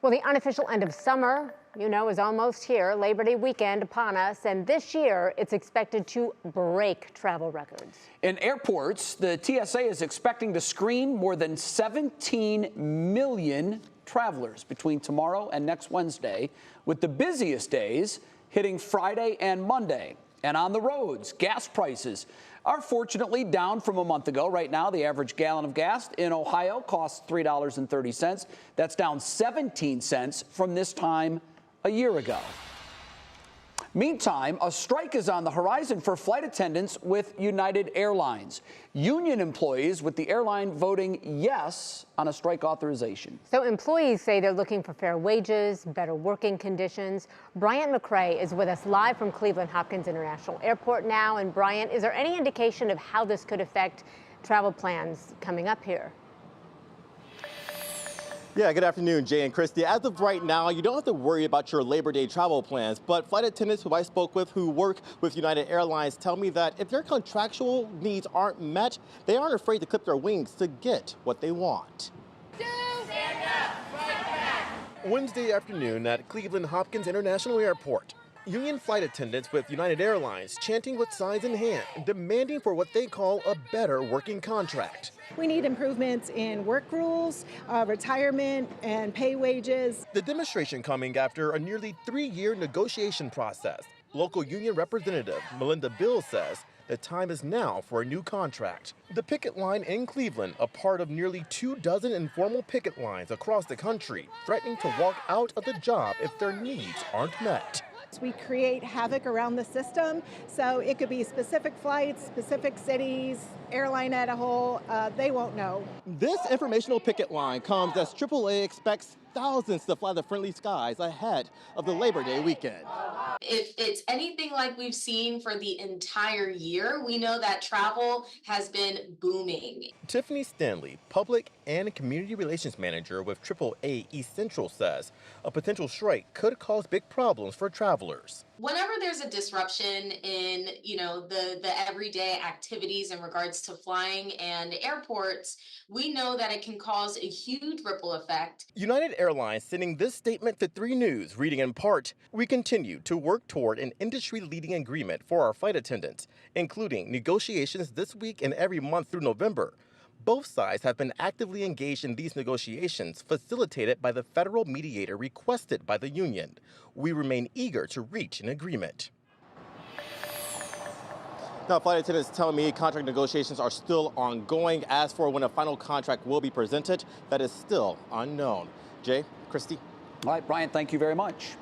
Well, the unofficial end of summer, is almost here. Labor Day weekend upon us, and this year it's expected to break travel records. In airports, the TSA is expecting to screen more than 17 million travelers between tomorrow and next Wednesday, with the busiest days hitting Friday and Monday. And on the roads, gas prices are fortunately down from a month ago. Right now, the average gallon of gas in Ohio costs $3.30. That's down 17 cents from this time a year ago. Meantime, a strike is on the horizon for flight attendants with United Airlines. Union employees with the airline voting yes on a strike authorization. So employees say they're looking for fair wages, better working conditions. Bryant McCrae is with us live from Cleveland Hopkins International Airport now. And Bryant, is there any indication of how this could affect travel plans coming up here? Yeah, good afternoon, Jay and Christy. As of right now, you don't have to worry about your Labor Day travel plans, but flight attendants who I spoke with who work with United Airlines tell me that if their contractual needs aren't met, they aren't afraid to clip their wings to get what they want. Stand up, fight back. Wednesday afternoon at Cleveland Hopkins International Airport. Union flight attendants with United Airlines chanting with signs in hand, demanding for what they call a better working contract. We need improvements in work rules, retirement, and pay wages. The demonstration coming after a nearly 3-year negotiation process. Local union representative Melinda Beal says the time is now for a new contract. The picket line in Cleveland, a part of nearly 24 informal picket lines across the country, threatening to walk out of the job if their needs aren't met. We create havoc around the system, so it could be specific flights, specific cities, airline as a whole, they won't know. This informational picket line comes as AAA expects thousands to fly the friendly skies ahead of the Labor Day weekend. If it's anything like we've seen for the entire year, we know that travel has been booming. Tiffany Stanley, Public and Community Relations Manager with AAA East Central, says a potential strike could cause big problems for travelers. Whenever there's a disruption in, the everyday activities in regards to flying and airports, we know that it can cause a huge ripple effect. United Airlines sending this statement to 3 News, reading in part, "We continue to work toward an industry-leading agreement for our flight attendants, including negotiations this week and every month through November. Both sides have been actively engaged in these negotiations, facilitated by the federal mediator requested by the union. We remain eager to reach an agreement." Now, flight attendants tell me contract negotiations are still ongoing. As for when a final contract will be presented, that is still unknown. Jay, Christy. All right, Brian, thank you very much.